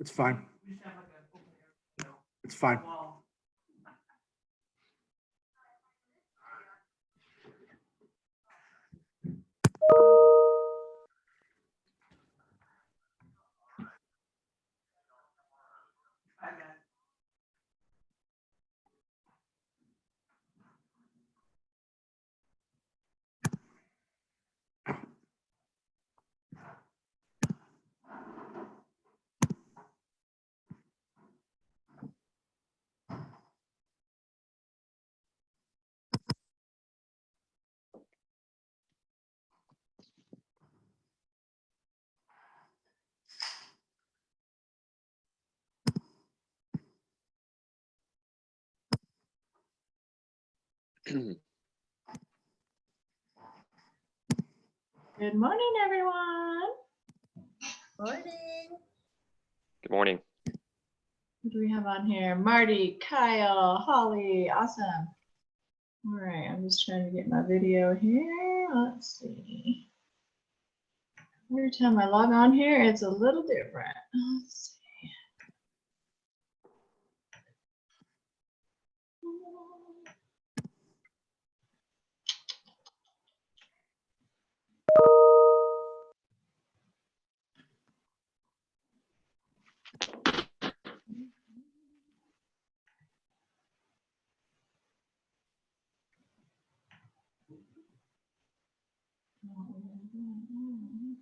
It's fine. It's fine. Good morning, everyone. Morning. Good morning. What do we have on here? Marty, Kyle, Holly, awesome. All right, I'm just trying to get my video here. Let's see. Every time I log on here, it's a little different. Let's see.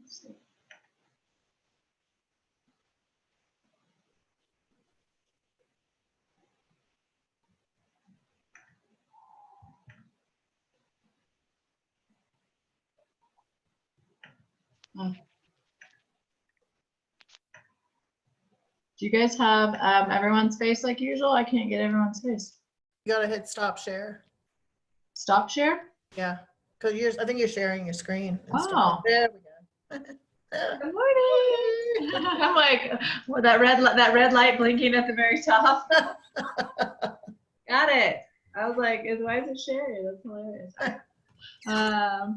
Let's see. Oh. Do you guys have everyone's face like usual? I can't get everyone's face. You gotta hit stop share. Stop share? Yeah, because I think you're sharing your screen. and stuff. Oh. There we go. Good morning. I'm like, well, that red light blinking at the very top. Got it. I was like, why is it sharing? That's hilarious.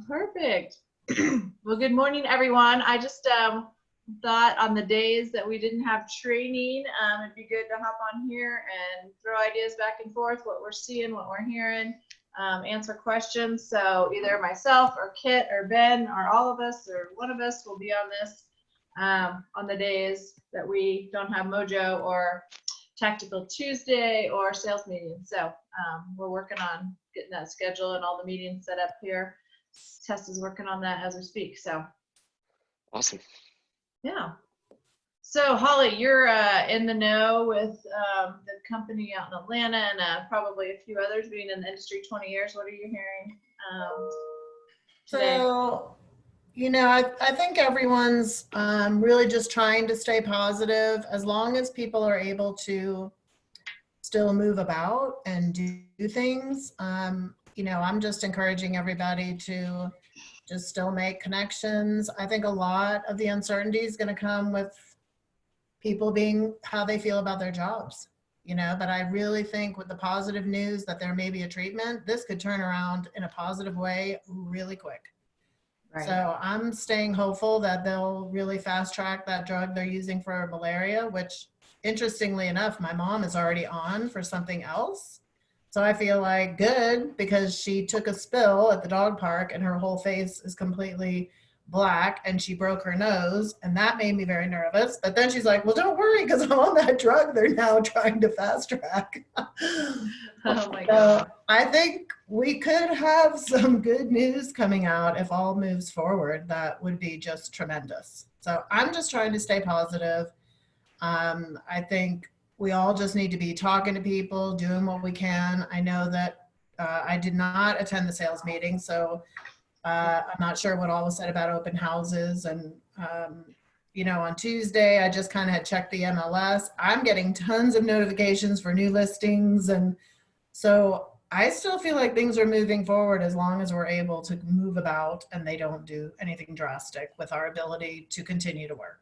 Perfect. Well, good morning, everyone. I just thought on the days that we didn't have training, it'd be good to hop on here and throw ideas back and forth, what we're seeing, what we're hearing, answer questions. So either myself or Kit or Ben or all of us or one of us will be on this on the days that we don't have Mojo or Tactical Tuesday or sales meetings. So we're working on getting that schedule and all the meetings set up here. Tess is working on that as we speak. So Awesome. yeah. So Holly, you're in the know with the company out in Atlanta and probably a few others being in the industry 20 years. What are you hearing today? So, you know, I think everyone's really just trying to stay positive as long as people are able to still move about and do things. You know, I'm just encouraging everybody to just still make connections. I think a lot of the uncertainty is going to come with people being how they feel about their jobs, you know, but I really think with the positive news that there may be a treatment, this could turn around in a positive way really quick. Right. So I'm staying hopeful that they'll really fast track that drug they're using for malaria, which interestingly enough, my mom is already on for something else. So I feel like good because she took a spill at the dog park and her whole face is completely black and she broke her nose, and that made me very nervous. But then she's like, well, don't worry because I'm on that drug they're now trying to fast track. Oh my So God. I think we could have some good news coming out if all moves forward. That would be just tremendous. So I'm just trying to stay positive. I think we all just need to be talking to people, doing what we can. I know that I did not attend the sales meeting, so I'm not sure what all was said about open houses. And, you know, on Tuesday, I just kind of had checked the MLS. I'm getting tons of notifications for new listings. And so I still feel like things are moving forward as long as we're able to move about and they don't do anything drastic with our ability to continue to work.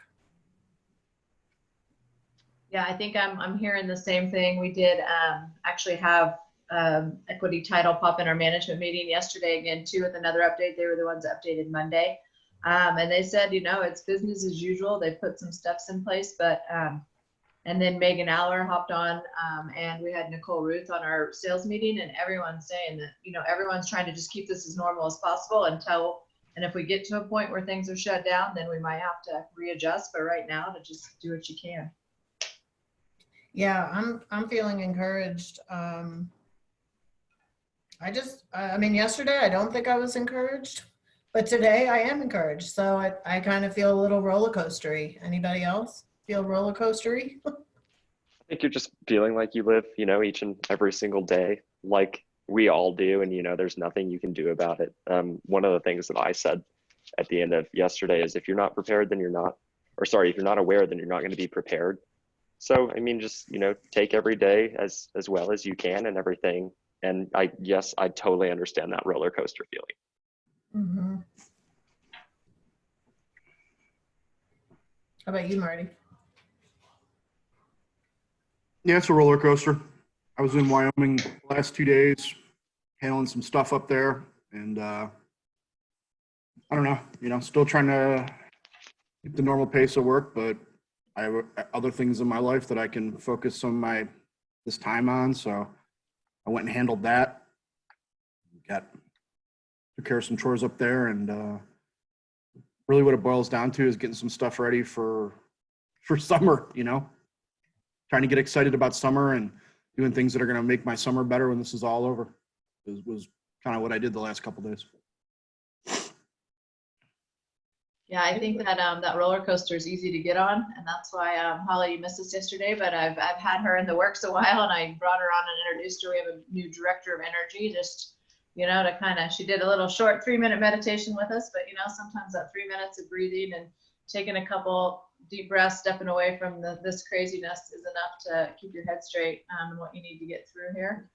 Yeah, I think I'm hearing the same thing. We did actually have equity title pop in our management meeting yesterday again too with another update. They were the ones that updated Monday. And they said, it's business as usual. They put some steps in place, but and then Megan Aller hopped on, and we had Nicole Ruth on our sales meeting, and everyone's saying that, everyone's trying to just keep this as normal as possible and if we get to a point where things are shut down, then we might have to readjust. But right now, to just do what you can. Yeah, I'm feeling encouraged. Yesterday I don't think I was encouraged, but today I am encouraged. So I kind of feel a little roller coastery. Anybody else feel roller coastery? I think you're just feeling like you live, each and every single day like we all do. And, there's nothing you can do about it. One of the things that I said at the end of yesterday is if you're not prepared, then if you're not aware, then you're not going to be prepared. So, just, take every day as well as you can and everything. And I totally understand that roller coaster feeling. Mm-hmm. How about you, Marty? Yeah, it's a roller coaster. I was in Wyoming the last 2 days, handling some stuff up there, and I don't know, still trying to keep the normal pace of work, but I have other things in my life that I can focus some of this time on. So I went and handled that. Took care of some chores up there, and really what it boils down to is getting some stuff ready for summer, trying to get excited about summer and doing things that are going to make my summer better when this is all over. It was kind of what I did the last couple of days. Yeah, I think that that roller coaster is easy to get on, and that's why Holly, you missed us yesterday, but I've had her in the works a while, and I brought her on and introduced her. We have a new director of energy, just to kind of, she did a little short 3-minute meditation with us, but sometimes that 3 minutes of breathing and taking a couple deep breaths, stepping away from this craziness is enough to keep your head straight and what you need to get through here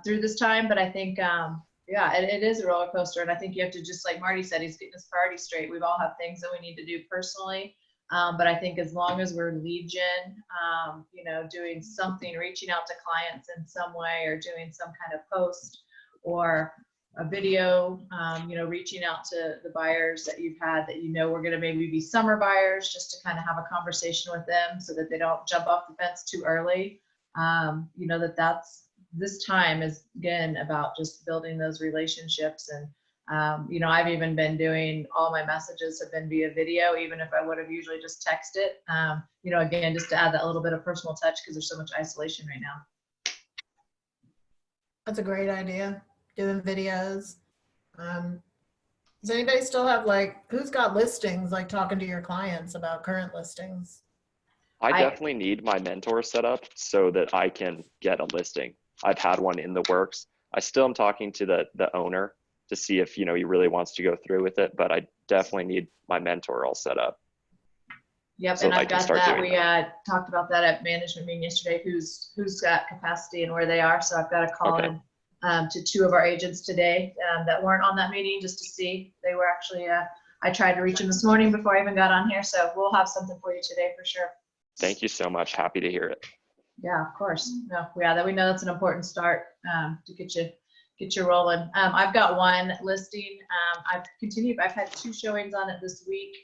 through this time. But I think it is a roller coaster, and I think you have to, just like Marty said, he's getting his priorities straight. We've all have things that we need to do personally, but I think as long as we're lead gen, doing something, reaching out to clients in some way, or doing some kind of post or a video, reaching out to the buyers that you've had that we're going to maybe be summer buyers, just to kind of have a conversation with them so that they don't jump off the fence too early. That's this time is again about just building those relationships. And I've even been doing, all my messages have been via video, even if I would have usually just texted, again, just to add that little bit of personal touch, because there's so much isolation right now. That's a great idea, doing videos. Does anybody still have, who's got listings, talking to your clients about current listings? I definitely need my mentor set up so that I can get a listing. I've had one in the works. I still am talking to the owner to see if, he really wants to go through with it, but I definitely need my mentor all set up. Yep, so and I've got that. We that. Talked about that at management meeting yesterday, who's got capacity and where they are. So I've got a call in to 2 of our agents today that weren't on that meeting, just to see. They were actually, I tried to reach them this morning before I even got on here. So we'll have something for you today for sure. Thank you so much. Happy to hear it. Yeah, of course. No, that we know that's an important start to get you rolling. I've got one listing. I've had 2 showings on it this week.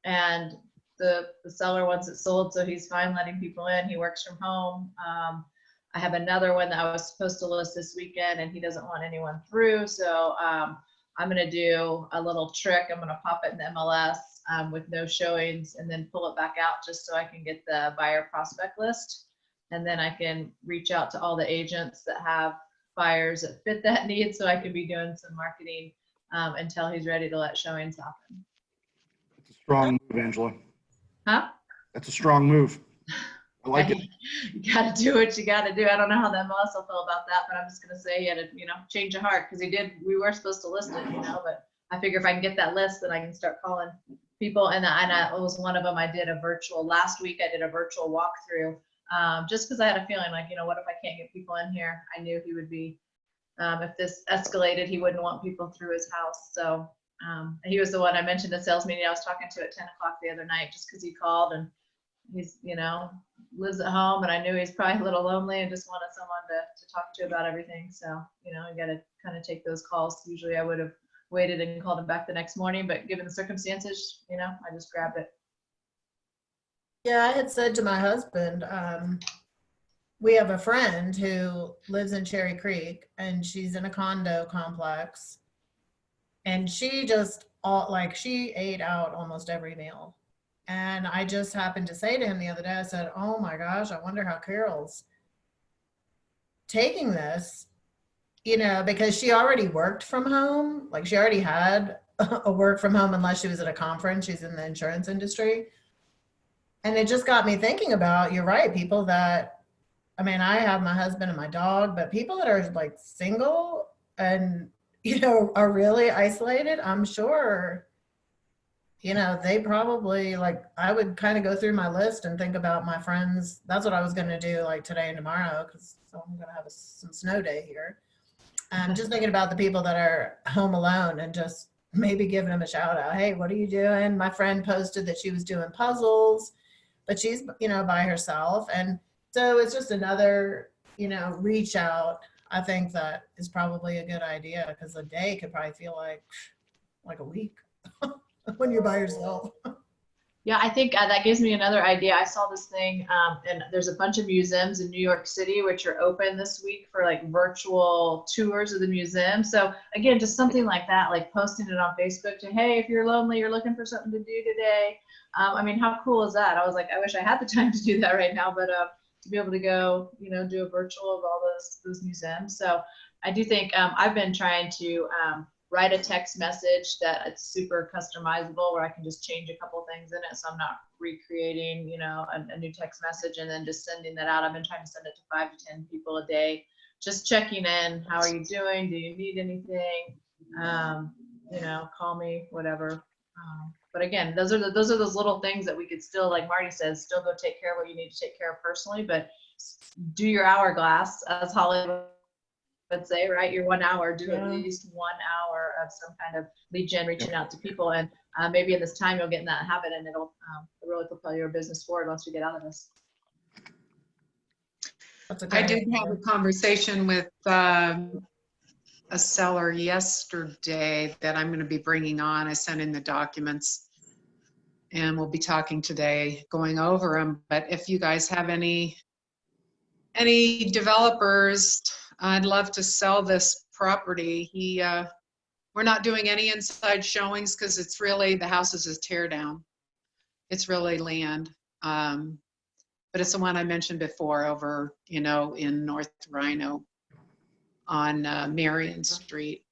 And the seller wants it sold, so he's fine letting people in. He works from home. I have another one that I was supposed to list this weekend, and he doesn't want anyone through. So I'm going to do a little trick. I'm going to pop it in the MLS with no showings, and then pull it back out just so I can get the buyer prospect list. And then I can reach out to all the agents that have buyers that fit that need, so I can be doing some marketing until he's ready to let showings happen. It's a strong move, Angela. Huh? That's a strong move. I like it. You got to do what you got to do. I don't know how the MLS will feel about that, but I'm just going to say he had to, change of heart, because we were supposed to list it, but I figure if I can get that list, then I can start calling people. And I was one of them. Last week I did a virtual walkthrough, just because I had a feeling what if I can't get people in here? I knew he would be, if this escalated, he wouldn't want people through his house. So he was the one I mentioned the sales meeting I was talking to at 10 o'clock the other night, just because he called and he's, lives at home, and I knew he's probably a little lonely and just wanted someone to talk to about everything. So, I got to kind of take those calls. Usually I would have waited and called him back the next morning, but given the circumstances, I just grabbed it. Yeah, I had said to my husband, we have a friend who lives in Cherry Creek, and she's in a condo complex, and she just she ate out almost every meal. And I just happened to say to him the other day, I said, oh my gosh, I wonder how Carol's taking this, because she already worked from home. Like, she already had a work from home, unless she was at a conference. She's in the insurance industry. And it just got me thinking about, you're right, people that, I have my husband and my dog, but people that are like single and, are really isolated, I'm sure, they probably, like, I would kind of go through my list and think about my friends. That's what I was going to do, like, today and tomorrow, because I'm going to have some snow day here. Just thinking about the people that are home alone and just maybe giving them a shout out. Hey, what are you doing? My friend posted that she was doing puzzles, but she's, by herself. And so it's just another, reach out. I think that is probably a good idea, because a day could probably feel like a week when you're by yourself. Yeah, I think that gives me another idea. I saw this thing, and there's a bunch of museums in New York City which are open this week for like virtual tours of the museum. So again, just something like that, like posting it on Facebook to, hey, if you're lonely, you're looking for something to do today. How cool is that? I was like, I wish I had the time to do that right now, but to be able to go, do a virtual of all those museums. So I do think I've been trying to write a text message that it's super customizable, where I can just change a couple things in it, so I'm not recreating, a new text message and then just sending that out. I've been trying to send it to 5 to 10 people a day, just checking in. How are you doing? Do you need anything? Call me, whatever. But again, those are those little things that we could still, like Marty says, still go take care of what you need to take care of personally, but do your hourglass, as Holly would say, right? Your 1 hour, do at least 1 hour of some kind of lead gen, reaching out to people. And maybe in this time you'll get in that habit, and it'll really propel your business forward once we get out of this. I did have a conversation with a seller yesterday that I'm going to be bringing on. I sent in the documents, and we'll be talking today, going over them. But if you guys have any developers, I'd love to sell this property. We're not doing any inside showings because it's really, the house is a tear down. It's really land. But it's the one I mentioned before over, in North Rhino on Marion Street.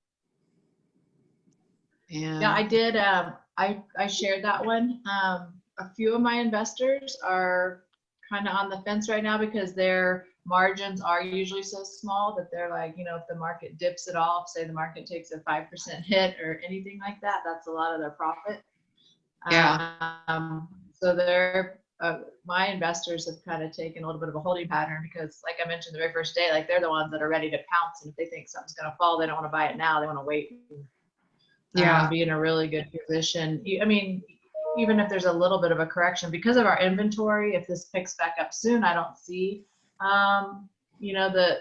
And yeah, I did. I shared that one. A few of my investors are kind of on the fence right now, because their margins are usually so small that they're like, if the market dips at all, say the market takes a 5% hit or anything like that, that's a lot of their profit. Yeah. So they're my investors have kind of taken a little bit of a holding pattern, because like I mentioned the very first day, like they're the ones that are ready to pounce, and if they think something's going to fall, they don't want to buy it now, they want to wait. Be in a really good position. Even if there's a little bit of a correction because of our inventory, if this picks back up soon, I don't see the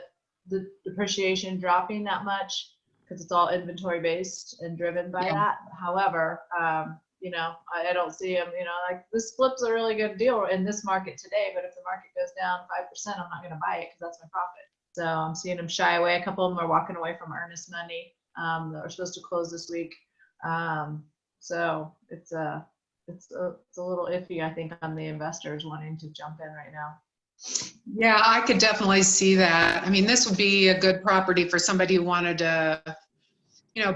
depreciation dropping that much, because it's all inventory based and driven by that. However, I don't see them, like this flip's a really good deal in this market today, but if the market goes down 5%, I'm not going to buy it because that's my profit. So I'm seeing them shy away. A couple of them are walking away from earnest money that are supposed to close this week. So it's a little iffy, I think, on the investors wanting to jump in right now. Yeah, I could definitely see that. This would be a good property for somebody who wanted to,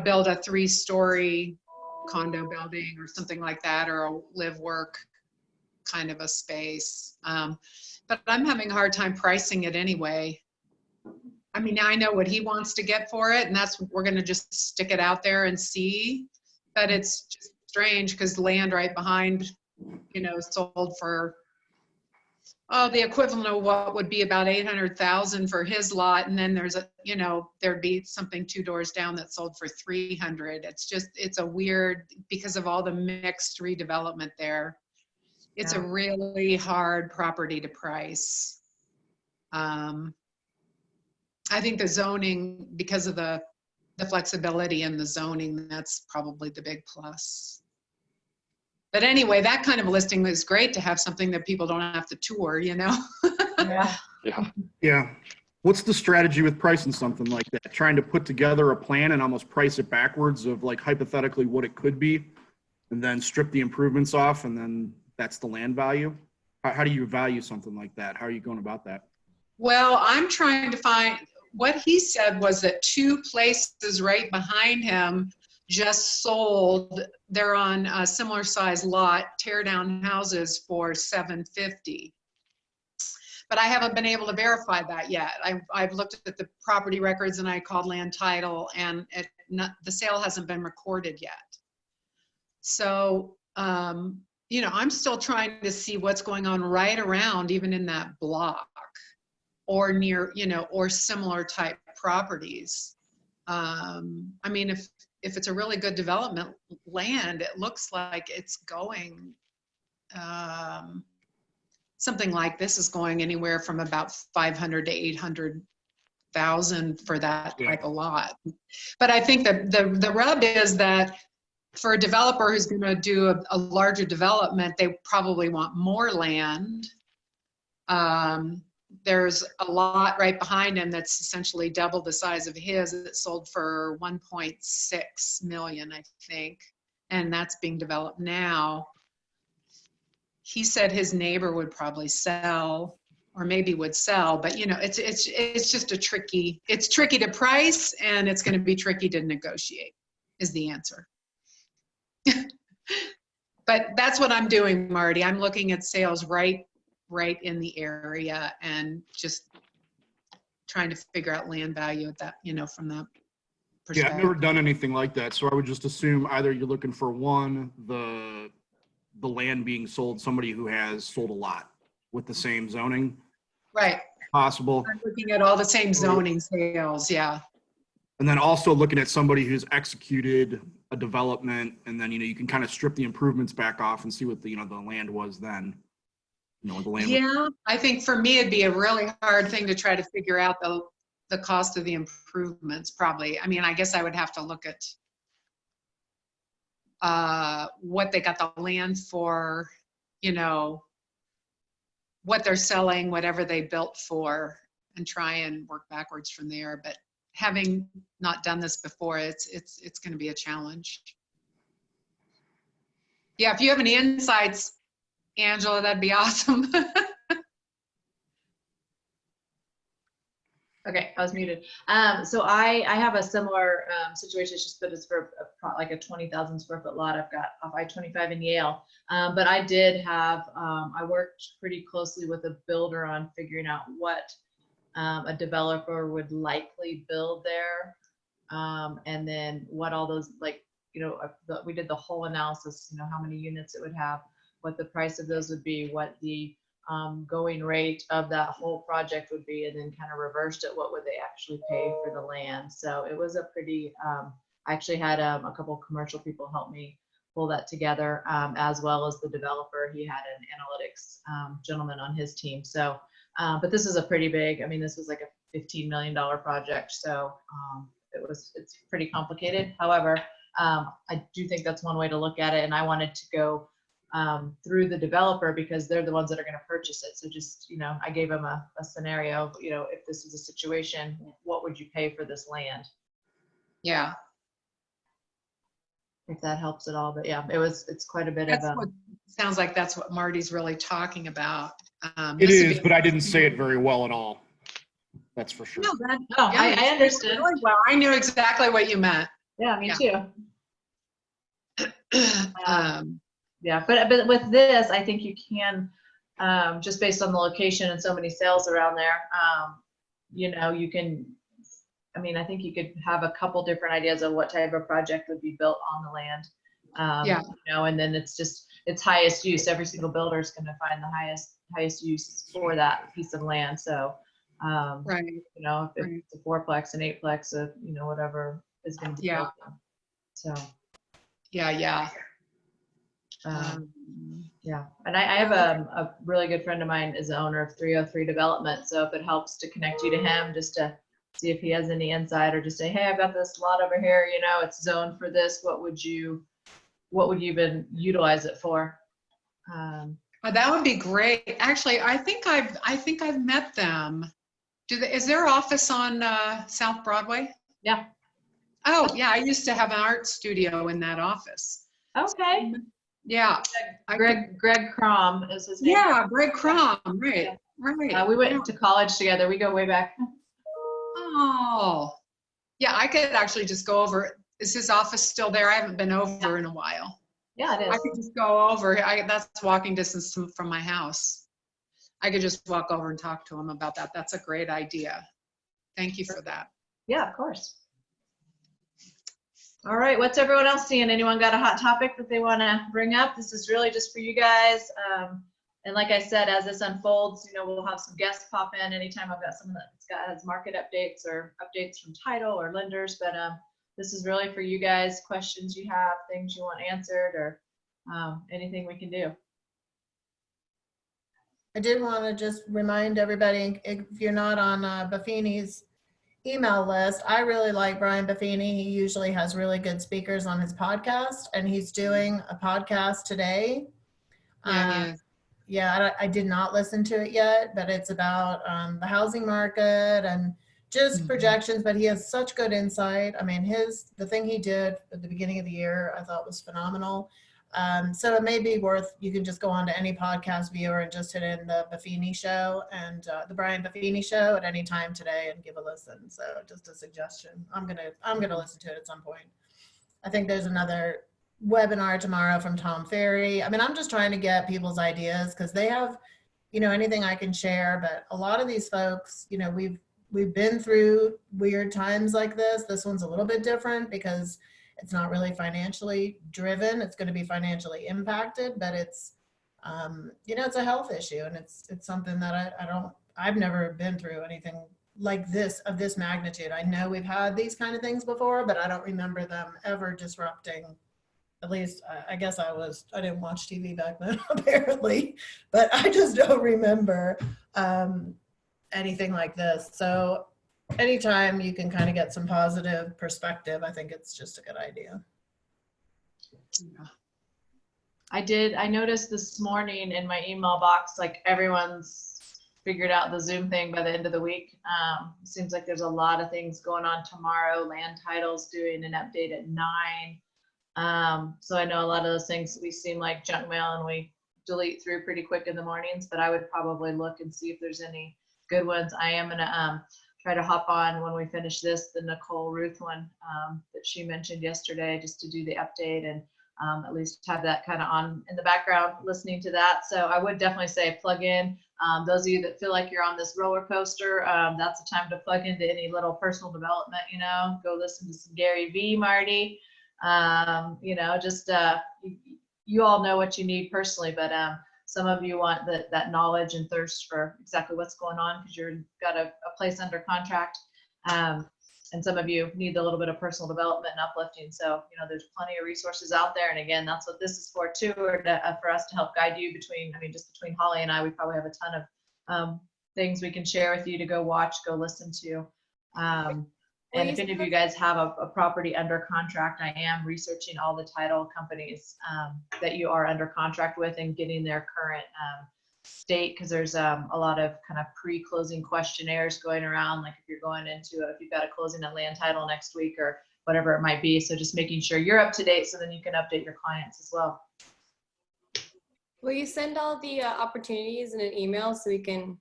build a 3-story condo building or something like that, or a live work kind of a space. But I'm having a hard time pricing it anyway. I know what he wants to get for it, and that's what we're going to just stick it out there and see. But it's just strange because land right behind, sold for the equivalent of what would be about $800,000 for his lot, and then there's there'd be something 2 doors down that sold for $300,000. It's a weird, because of all the mixed redevelopment there. It's Yeah. a really hard property to price. I think the zoning, because of the flexibility in the zoning, that's probably the big plus. But anyway, that kind of listing is great to have something that people don't have to tour, you know? Yeah. Yeah. Yeah. What's the strategy with pricing something like that? Trying to put together a plan and almost price it backwards of like hypothetically what it could be, and then strip the improvements off, and then that's the land value? How do you value something like that? How are you going about that? Well, I'm trying to find, what he said was that 2 places right behind him just sold. They're on a similar size lot, tear down houses for $750. But I haven't been able to verify that yet. I've looked at the property records and I called land title, and the sale hasn't been recorded yet. So, you know, I'm still trying to see what's going on right around, even in that block or near, you know, or similar type properties. I mean, if it's a really good development land, it looks like it's going, something like this is going anywhere from about 500 to 800,000 for that type of lot. But I think that the rub is that for a developer who's going to do a larger development, they probably want more land. There's a lot right behind him that's essentially double the size of his. It sold for 1.6 million, I think, and that's being developed now. He said his neighbor would probably sell, or maybe would sell, but you know, it's just it's tricky to price, and it's going to be tricky to negotiate is the answer. But that's what I'm doing, Marty. I'm looking at sales right in the area and just trying to figure out land value at that, you know, from that perspective. Yeah, I've never done anything like that, so I would just assume either you're looking for one, the land being sold, somebody who has sold a lot with the same zoning Right. possible. I'm looking at all the same zoning sales, yeah. And then also looking at somebody who's executed a development, and then, you know, you can kind of strip the improvements back off and see what the, you know, the land was then. You know, what the land was. Yeah, I think for me, it'd be a really hard thing to try to figure out the cost of the improvements, probably. I mean, I guess I would have to look at what they got the land for, you know, what they're selling, whatever they built for, and try and work backwards from there. But having not done this before, it's going to be a challenge. Yeah, if you have any insights, Angela, that'd be awesome. Okay, I was muted. So I have a similar situation, it's just that it's for like a 20,000 square foot lot. I've got off I-25 in Yale. But I did have, I worked pretty closely with a builder on figuring out what a developer would likely build there. And then what all those, like, you know, we did the whole analysis, you know, how many units it would have, what the price of those would be, what the going rate of that whole project would be, and then kind of reversed it, what would they actually pay for the land. So it was a pretty, I actually had a couple of commercial people help me pull that together, as well as the developer. He had an analytics gentleman on his team. So, but this is a pretty big, I mean, this was like a $15 million project. So it's pretty complicated. However, I do think that's one way to look at it. And I wanted to go through the developer because they're the ones that are going to purchase it. So just, you know, I gave them a scenario, you know, if this is a situation, what would you pay for this land? Yeah. If that helps at all. But yeah, it's quite a bit That's of what sounds like that's what Marty's really talking about. It is, but I didn't say it very well at all. That's for sure. No, I understood. Really well. I knew exactly what you meant. Yeah, me Yeah. too. Yeah, but with this, I think you can, just based on the location and so many sales around there, you know, you can, I mean, I think you could have a couple different ideas of what type of project would be built on the land. Yeah. You know, and then it's just, it's highest use. Every single builder is going to find the highest use for that piece of land. So, Right. you know, if it's a fourplex, an eightplex, you know, whatever is going to be built on. So. Yeah. Um, Yeah, and I have a really good friend of mine is the owner of 303 Development. So if it helps to connect you to him, just to see if he has any insight, or just say, hey, I've got this lot over here, you know, it's zoned for this. What would you even utilize it for? That would be great. Actually, I think I've met them. Is their office on South Broadway? Yeah. Oh, yeah. I used to have an art studio in that office. Okay. Yeah. Greg Crom is his name. Yeah, Greg Crom. Right. Yeah. Right. We went to college together. We go way back. Oh, yeah. I could actually just go over. Is his office still there? I haven't been over in a while. Yeah, it I is. could just go over. That's walking distance from my house. I could just walk over and talk to him about that. That's a great idea. Thank you for that. Yeah, of course. All right, what's everyone else seeing? Anyone got a hot topic that they want to bring up? This is really just for you guys. And like I said, as this unfolds, you know, we'll have some guests pop in anytime I've got someone that has market updates or updates from title or lenders. But this is really for you guys, questions you have, things you want answered, or anything we can do. I did want to just remind everybody, if you're not on Buffini's email list, I really like Brian Buffini. He usually has really good speakers on his podcast, and he's doing a podcast today. Yeah, Yeah, I did not listen to it yet, but it's about the housing market and just projections, but he has such good insight. I mean, the thing he did at the beginning of the year, I thought was phenomenal. So it may be worth, you can just go on to any podcast viewer and just hit in the Buffini show and the Brian Buffini show at any time today and give a listen. So just a suggestion. I'm gonna listen to it at some point. I think there's another webinar tomorrow from Tom Ferry. I mean, I'm just trying to get people's ideas because they have, you know, anything I can share, but a lot of these folks, you know, we've been through weird times like this. This one's a little bit different because it's not really financially driven. It's going to be financially impacted, but it's, you know, it's a health issue, and it's something that I've never been through anything like this of this magnitude. I know we've had these kind of things before, but I don't remember them ever disrupting. At least I guess I didn't watch TV back then apparently, but I just don't remember anything like this. So anytime you can kind of get some positive perspective, I think it's just a good idea. I noticed this morning in my email box, like everyone's figured out the Zoom thing by the end of the week. Seems like there's a lot of things going on tomorrow. Land title's doing an update at 9. So I know a lot of those things we seem like junk mail and we delete through pretty quick in the mornings, but I would probably look and see if there's any good ones. I am gonna try to hop on when we finish this, the Nicole Ruth one that she mentioned yesterday, just to do the update and at least have that kind of on in the background, listening to that. So I would definitely say plug in. Those of you that feel like you're on this roller coaster, that's the time to plug into any little personal development, you know, go listen to some Gary V, Marty. You know, just you all know what you need personally, but some of you want that knowledge and thirst for exactly what's going on because you've got a place under contract, and some of you need a little bit of personal development and uplifting. So you know, there's plenty of resources out there, and again, that's what this is for too, or for us to help guide you between. I mean, just between Holly and I, we probably have a ton of things we can share with you to go watch, go listen to. And if any of you guys have a property under contract, I am researching all the title companies that you are under contract with and getting their current state, because there's a lot of kind of pre-closing questionnaires going around, like if you're going into if you've got a closing at land title next week or whatever it might be. So just making sure you're up to date so then you can update your clients as well. Will you send all the opportunities in an email so we can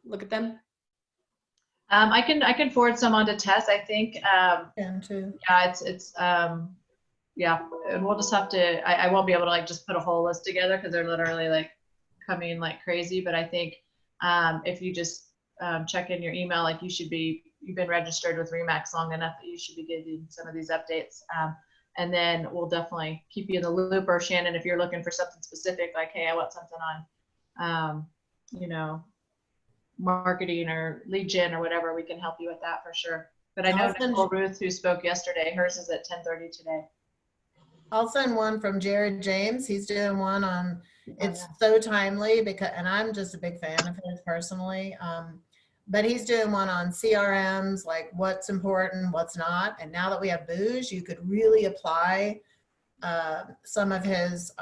look at them? I can forward some on to Tess, I think. Yeah, it's yeah, and we'll just have to, I won't be able to like just put a whole list together because they're literally like coming like crazy. But I think if you just check in your email, like you've been registered with RE/MAX long enough that you should be getting some of these updates. And then we'll definitely keep you in the loop. Or Shannon, if you're looking for something specific, like, hey, I want something on, you know, marketing or lead gen or whatever, we can help you with that for sure. But I know Nicole Ruth, who spoke yesterday, hers is at 10:30 today. I'll send one from Jared James. He's doing one on, it's yeah. so timely because, and I'm just a big fan of his personally. But he's doing one on CRMs, like what's important, what's not. And now that we have Booz, you could really apply some of his,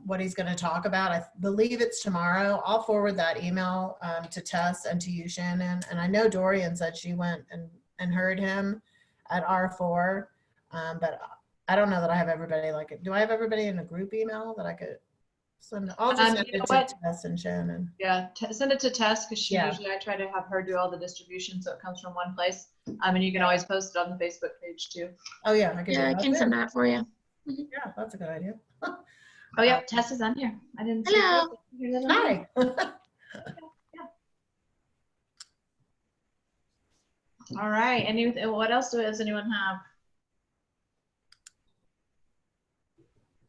what he's going to talk about. I believe it's tomorrow. I'll forward that email to Tess and to you, Shannon. And I know Dorian said she went and heard him at R4. But I don't know that I have everybody like it. Do I have everybody in a group email that I could send? I'll just send You know it to what? Tess and Shannon. Yeah, send it to Tess because she Yeah. usually, I try to have her do all the distribution so it comes from one place. And you can always post it on the Facebook page too. Oh yeah, I can do Yeah, I that can too. send that for you. Yeah, that's a good idea. Oh yeah, Tess is on here. I didn't see Hello. her. Hi. All right. What else does anyone have?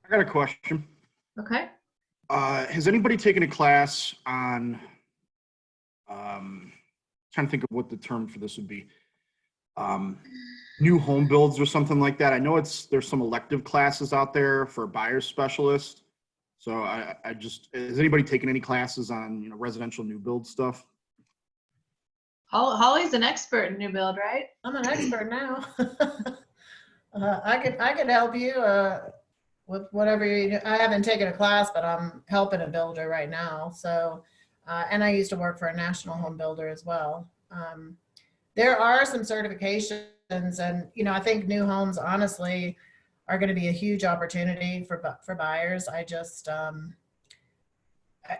I got a question. Okay. Has anybody taken a class on, trying to think of what the term for this would be, new home builds or something like that? I know there's some elective classes out there for buyer's specialist. So I just, has anybody taken any classes on, residential new build stuff? Holly's an expert in new build, right? I'm an expert now. I could help you with whatever you do. I haven't taken a class, but I'm helping a builder right now. So, and I used to work for a national home builder as well. There are some certifications, and I think new homes honestly are going to be a huge opportunity for buyers. I just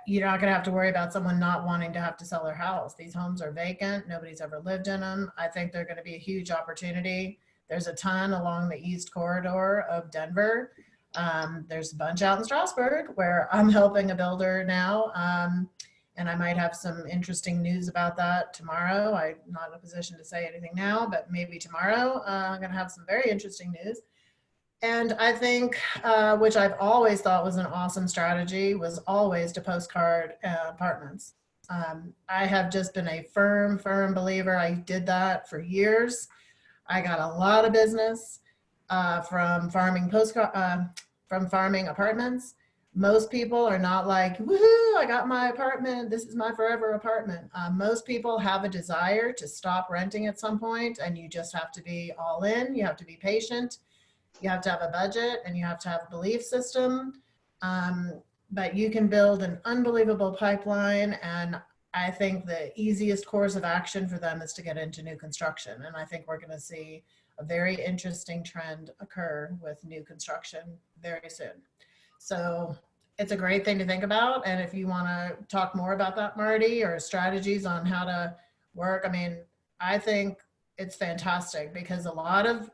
you're not going to have to worry about someone not wanting to have to sell their house. These homes are vacant. Nobody's ever lived in them. I think they're going to be a huge opportunity. There's a ton along the east corridor of Denver. There's a bunch out in Strasburg where I'm helping a builder now. And I might have some interesting news about that tomorrow. I'm not in a position to say anything now, but maybe tomorrow I'm going to have some very interesting news. And I think, which I've always thought was an awesome strategy, was always to postcard apartments. I have just been a firm believer. I did that for years. I got a lot of business from farming apartments. Most people are not like, woohoo, I got my apartment. This is my forever apartment. Most people have a desire to stop renting at some point, and you just have to be all in. You have to be patient. You have to have a budget, and you have to have a belief system. But you can build an unbelievable pipeline. And I think the easiest course of action for them is to get into new construction. And I think we're going to see a very interesting trend occur with new construction very soon. So it's a great thing to think about. And if you want to talk more about that, Marty, or strategies on how to work, I think it's fantastic because a lot of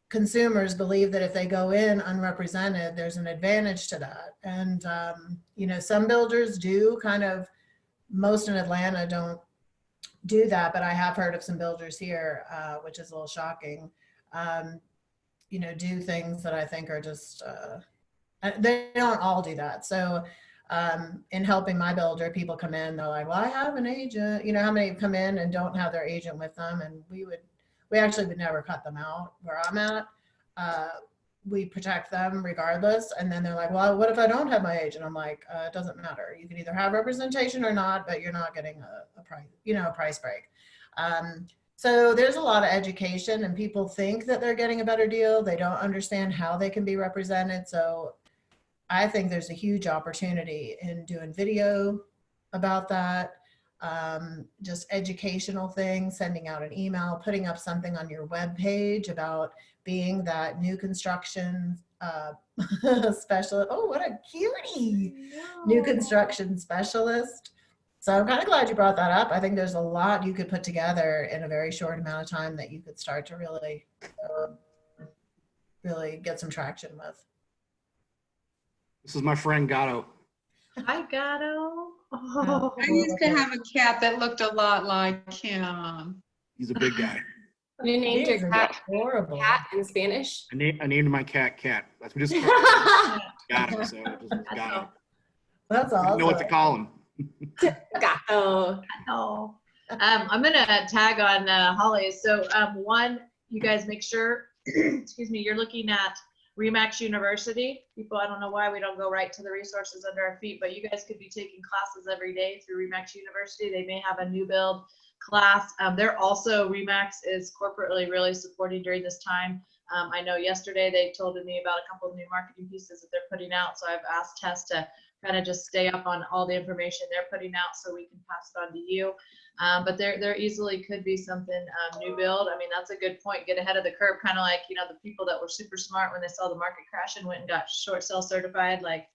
consumers believe that if they go in unrepresented, there's an advantage to that. And, some builders do most in Atlanta don't do that, but I have heard of some builders here, which is a little shocking, do things that I think are just, they don't all do that. So in helping my builder, people come in, they're like, well, I have an agent. How many come in and don't have their agent with them? And we actually would never cut them out where I'm at. We protect them regardless. And then they're like, well, what if I don't have my agent? I'm like, it doesn't matter. You can either have representation or not, but you're not getting a price, a price break. So there's a lot of education, and people think that they're getting a better deal. They don't understand how they can be represented. So I think there's a huge opportunity in doing video about that. Just educational things, sending out an email, putting up something on your web page about being that new construction specialist. Oh, what a cutie. New construction specialist. So I'm kind of glad you brought that up. I think there's a lot you could put together in a very short amount of time that you could start to really get some traction with. This is my friend Gatto. Hi, Gatto. Oh. I used to have a cat that looked a lot like him. He's a big guy. You named your cat Horrible. cat in Spanish? I named my cat Cat. That's what just got him. So just got him. That's I awesome. didn't know what to call him. Gato. No. I'm gonna tag on Holly. So one, you guys make sure, excuse me, you're looking at Remax University. People, I don't know why we don't go right to the resources under our feet, but you guys could be taking classes every day through Remax University. They may have a new build class. They're also, Remax is corporately really supporting during this time. I know yesterday they told me about a couple of new marketing pieces that they're putting out. So I've asked Tess to kind of just stay up on all the information they're putting out so we can pass it on to you. But there easily could be something new build. I mean, that's a good point. Get ahead of the curve, kind of like, you know, the people that were super smart when they saw the market crash and went and got short sale certified, like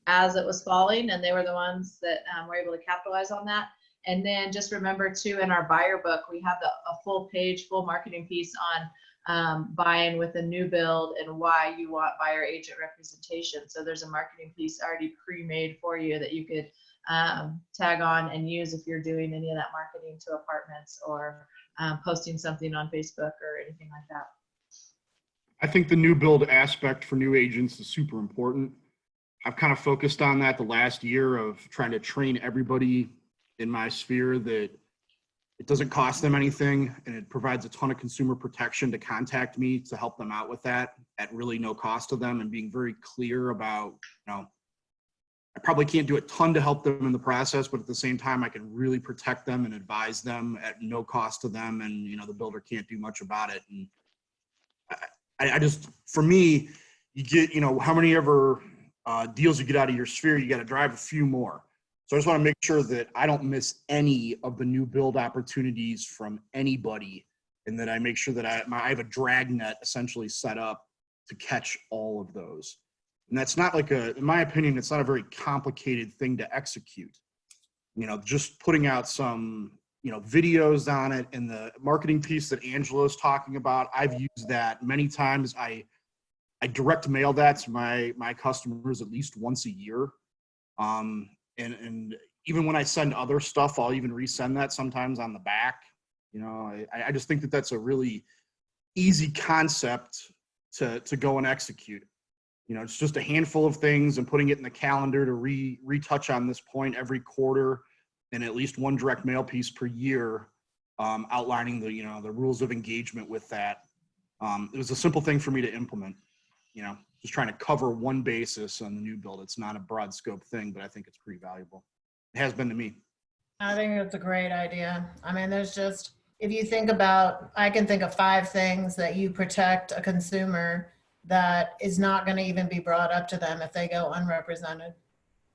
as it was falling, and they were the ones that were able to capitalize on that. And then just remember too, in our buyer book, we have a full page, full marketing piece on buying with a new build and why you want buyer agent representation. So there's a marketing piece already pre-made for you that you could tag on and use if you're doing any of that marketing to apartments or posting something on Facebook or anything like that. I think the new build aspect for new agents is super important. I've kind of focused on that the last year of trying to train everybody in my sphere that it doesn't cost them anything and it provides a ton of consumer protection to contact me to help them out with that at really no cost to them, and being very clear about, you know, I probably can't do a ton to help them in the process, but at the same time, I can really protect them and advise them at no cost to them. And, you know, the builder can't do much about it. And I just, for me, you get, you know, how many ever deals you get out of your sphere, you got to drive a few more. So I just want to make sure that I don't miss any of the new build opportunities from anybody, and that I make sure that I have a dragnet essentially set up to catch all of those. And that's not like in my opinion, it's not a very complicated thing to execute. You know, just putting out some, you know, videos on it, and the marketing piece that Angela is talking about, I've used that many times. I direct mail that to my customers at least once a year. And even when I send other stuff, I'll even resend that sometimes on the back. You know, I just think that that's a really easy concept to go and execute. You know, it's just a handful of things and putting it in the calendar to retouch on this point every quarter, and at least one direct mail piece per year, outlining the, you know, the rules of engagement with that. It was a simple thing for me to implement, you know, just trying to cover one basis on the new build. It's not a broad scope thing, but I think it's pretty valuable. It has been to me. I think it's a great idea. I mean, there's just, if you think about, I can think of 5 things that you protect a consumer that is not going to even be brought up to them if they go unrepresented.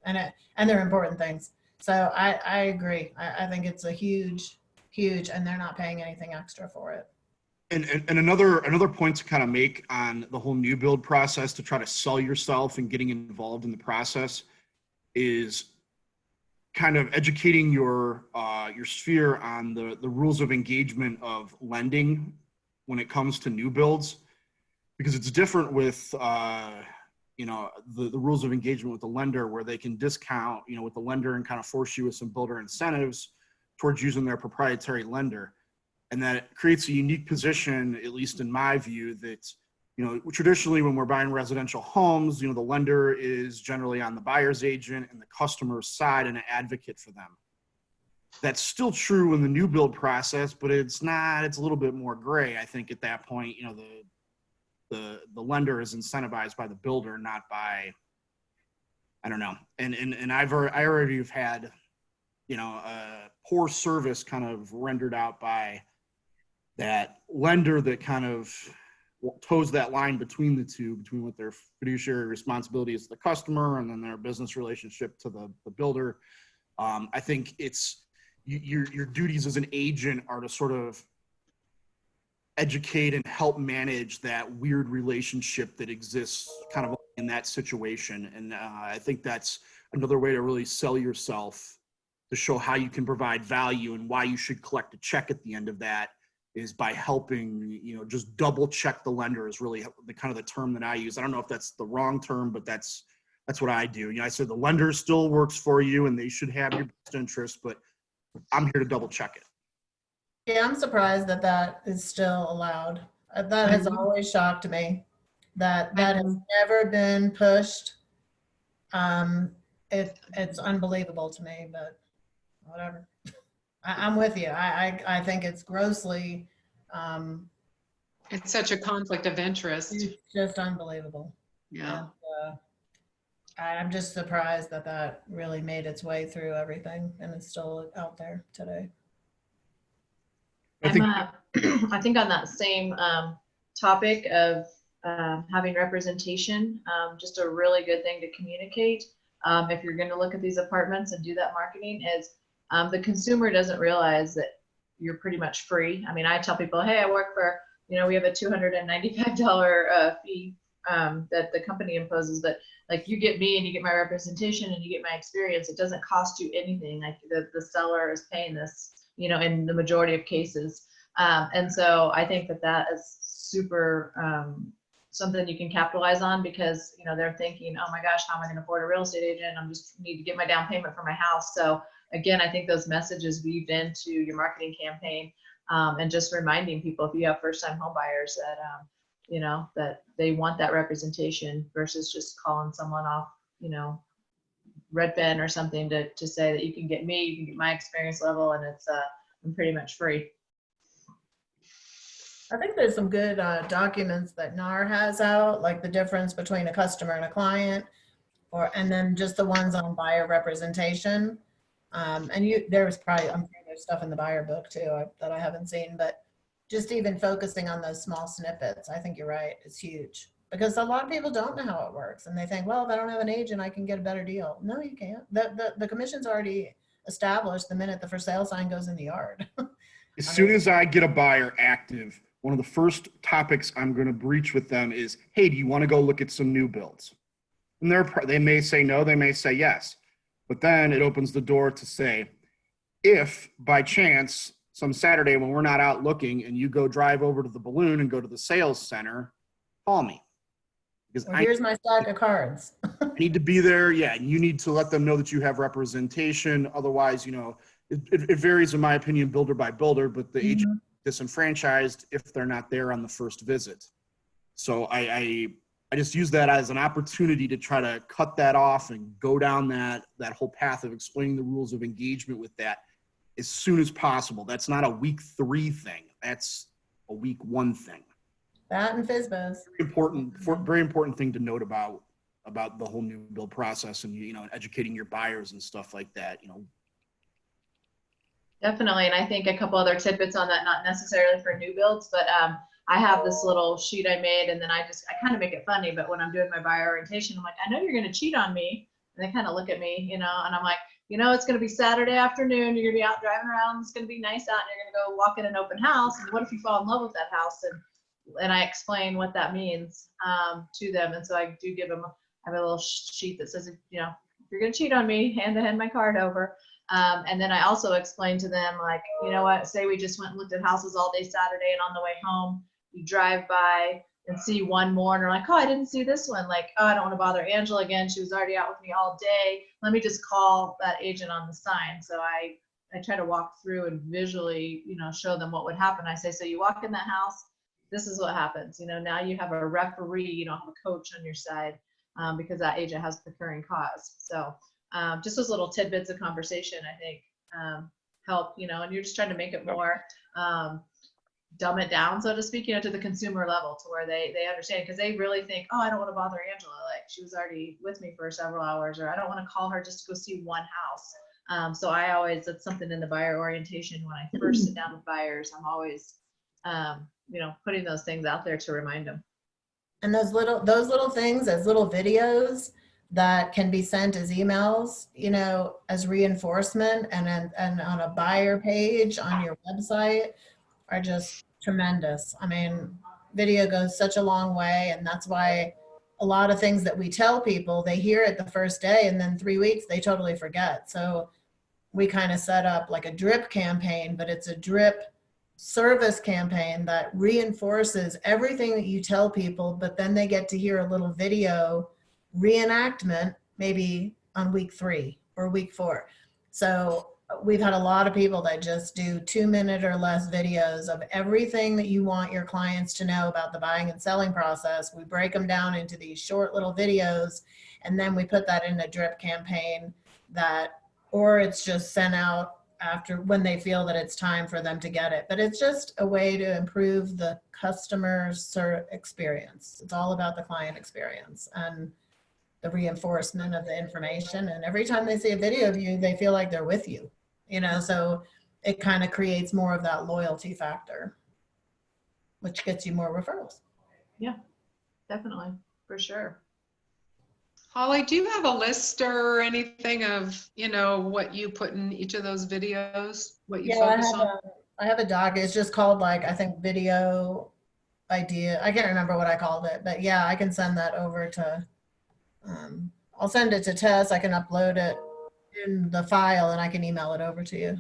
And they're important things. So I agree. I think it's a huge, and they're not paying anything extra for it. And another point to kind of make on the whole new build process to try to sell yourself and getting involved in the process is kind of educating your sphere on the rules of engagement of lending when it comes to new builds, because it's different with you know, the rules of engagement with the lender, where they can discount, you know, with the lender and kind of force you with some builder incentives towards using their proprietary lender. And that creates a unique position, at least in my view, that, you know, traditionally when we're buying residential homes, you know, the lender is generally on the buyer's agent and the customer's side and an advocate for them. That's still true in the new build process, but it's not, it's a little bit more gray. I think at that point, you know, the lender is incentivized by the builder, not by, I don't know. And I already have had, you know, poor service kind of rendered out by that lender that kind of toes that line between the two, between what their fiduciary responsibility is to the customer and then their business relationship to the builder. I think it's your duties as an agent are to sort of educate and help manage that weird relationship that exists kind of in that situation. And I think that's another way to really sell yourself, to show how you can provide value and why you should collect a check at the end of that, is by helping, you know, just double check the lender is really the kind of the term that I use. I don't know if that's the wrong term, but that's what I do. You know, I said the lender still works for you and they should have your best interest, but I'm here to double check it. Yeah, I'm surprised that that is still allowed. That has always shocked me. That has never been pushed. It's unbelievable to me, but whatever. I'm with you. I think it's grossly It's such a conflict of interest. It's just unbelievable. Yeah. And, I'm just surprised that that really made its way through everything and it's still out there today. I think I think on that same topic of having representation, just a really good thing to communicate if you're going to look at these apartments and do that marketing is the consumer doesn't realize that you're pretty much free. I mean, I tell people, hey, I work for, we have a $295 fee that the company imposes, but like you get me and you get my representation and you get my experience. It doesn't cost you anything. Like the seller is paying this, in the majority of cases. And so I think that that is super something you can capitalize on because, they're thinking, oh my gosh, how am I going to afford a real estate agent? I'm just need to get my down payment for my house. So again, I think those messages weaved into your marketing campaign and just reminding people if you have first time home buyers that, that they want that representation versus just calling someone off, Redfin or something to say that you can get me, you can get my experience level, and it's I'm pretty much free. I think there's some good documents that NAR has out, like the difference between a customer and a client, and then just the ones on buyer representation. There's probably, I'm sure there's stuff in the buyer book too that I haven't seen, but just even focusing on those small snippets, I think you're right, it's huge. Because a lot of people don't know how it works and they think, well, if I don't have an agent, I can get a better deal. No, you can't. The commission's already established the minute the for sale sign goes in the yard. as soon as I get a buyer active, one of the first topics I'm going to breach with them is, hey, do you want to go look at some new builds? And they may say no, they may say yes. But then it opens the door to say, if by chance some Saturday when we're not out looking and you go drive over to the Balloon and go to the sales center, call me. Because Well, here's my stack of cards. I need to be there. Yeah, and you need to let them know that you have representation. Otherwise, it varies in my opinion, builder by builder, but the agent disenfranchised if they're not there on the first visit. So I just use that as an opportunity to try to cut that off and go down that whole path of explaining the rules of engagement with that as soon as possible. That's not a week 3 thing. That's a week 1 thing. That and FSBOs. Very important thing to note about the whole new build process and, educating your buyers and stuff like that, Definitely. And I think a couple other tidbits on that, not necessarily for new builds, but I have this little sheet I made and then I kind of make it funny, but when I'm doing my buyer orientation, I'm like, I know you're going to cheat on me. And they kind of look at me, and I'm like, it's going to be Saturday afternoon. You're going to be out driving around. It's going to be nice out and you're going to go walk in an open house. And what if you fall in love with that house? And I explain what that means to them. And so I do give them, I have a little sheet that says, if you're going to cheat on me, hand my card over. And then I also explain to them, like, what, say we just went and looked at houses all day Saturday and on the way home, you drive by and see one more and are like, oh, I didn't see this one. Like, oh, I don't want to bother Angela again. She was already out with me all day. Let me just call that agent on the sign. So I try to walk through and visually, show them what would happen. I say, so you walk in that house, this is what happens. Now you have a referee, you don't have a coach on your side because that agent has procuring cause. So just those little tidbits of conversation, I think, help, and you're just trying to make it more, dumb it down, so to speak, to the consumer level to where they understand, because they really think, oh, I don't want to bother Angela. Like, she was already with me for several hours, or I don't want to call her just to go see one house. So that's something in the buyer orientation. When I first sit down with buyers, I'm always, putting those things out there to remind them. And those little things as little videos that can be sent as emails, as reinforcement and on a buyer page on your website are just tremendous. I mean, video goes such a long way, and that's why a lot of things that we tell people, they hear it the first day and then 3 weeks they totally forget. So we kind of set up like a drip campaign, but it's a drip service campaign that reinforces everything that you tell people, but then they get to hear a little video reenactment maybe on week 3 or week 4. So we've had a lot of people that just do 2-minute or less videos of everything that you want your clients to know about the buying and selling process. We break them down into these short little videos, and then we put that in a drip campaign or it's just sent out after when they feel that it's time for them to get it. But it's just a way to improve the customer experience. It's all about the client experience and the reinforcement of the information. And every time they see a video of you, they feel like they're with you, you know, so it kind of creates more of that loyalty factor, which gets you more referrals. Yeah, definitely, for sure. Holly, do you have a list or anything of, you know, what you put in each of those videos, what you focus on? I have a doc. It's just called, like, I think video idea. I can't remember what I called it, but yeah, I can send that over to, I'll send it to Tess. I can upload it in the file and I can email it over to you.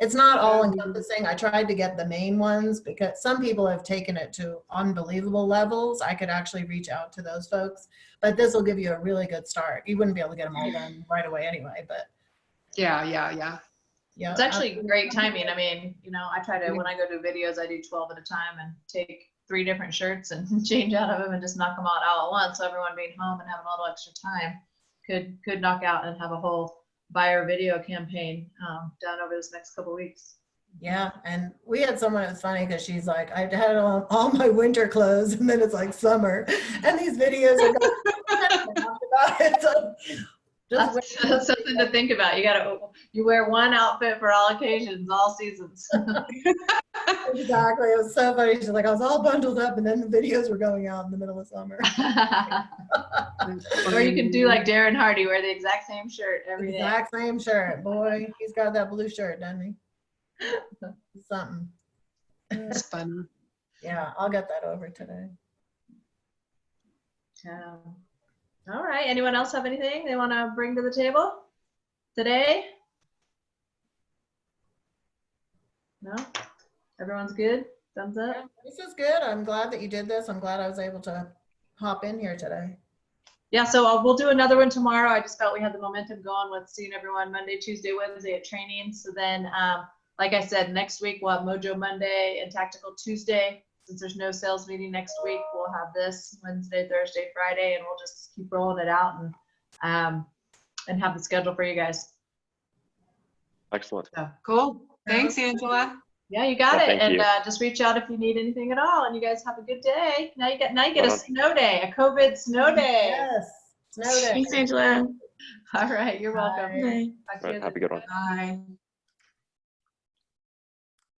It's not all encompassing. I tried to get the main ones because some people have taken it to unbelievable levels. I could actually reach out to those folks, but this will give you a really good start. You wouldn't be able to get them all done right away anyway, but Yeah. yeah. It's actually great timing. I mean, you know, I try to, when I go do videos, I do 12 at a time and take 3 different shirts and change out of them and just knock them out all at once. So everyone being home and having a little extra time could knock out and have a whole buyer video campaign done over this next couple of weeks. Yeah, and we had someone, it was funny because she's like, I had on all my winter clothes and then it's like summer and these videos are going about it. So that's something to think about. You wear one outfit for all occasions, all seasons. Exactly. It was so funny. She's like, I was all bundled up and then the videos were going out in the middle of summer. Or you can do like Darren Hardy, wear the exact same shirt every day. Exact same shirt. Boy, he's got that blue shirt, doesn't he? Something. It's fun. Yeah, I'll get that over today. All right. Anyone else have anything they want to bring to the table today? No? Everyone's good? Thumbs up? Yeah, this is good. I'm glad that you did this. I'm glad I was able to hop in here today. Yeah, so we'll do another one tomorrow. I just felt we had the momentum going with seeing everyone Monday, Tuesday, Wednesday at training. So then, like I said, next week we'll have Mojo Monday and Tactical Tuesday. Since there's no sales meeting next week, we'll have this Wednesday, Thursday, Friday, and we'll just keep rolling it out and have the schedule for you guys. Excellent. So, cool. Thanks, Angela. Yeah, you got it. Thank And you. Just reach out if you need anything at all. And you guys have a good day. Now you get a Well, snow day, a COVID snow day. Yes. Snow day. Thanks, Angela. All right, you're welcome. Bye. Bye. Talk to All you right, have a good one. Bye.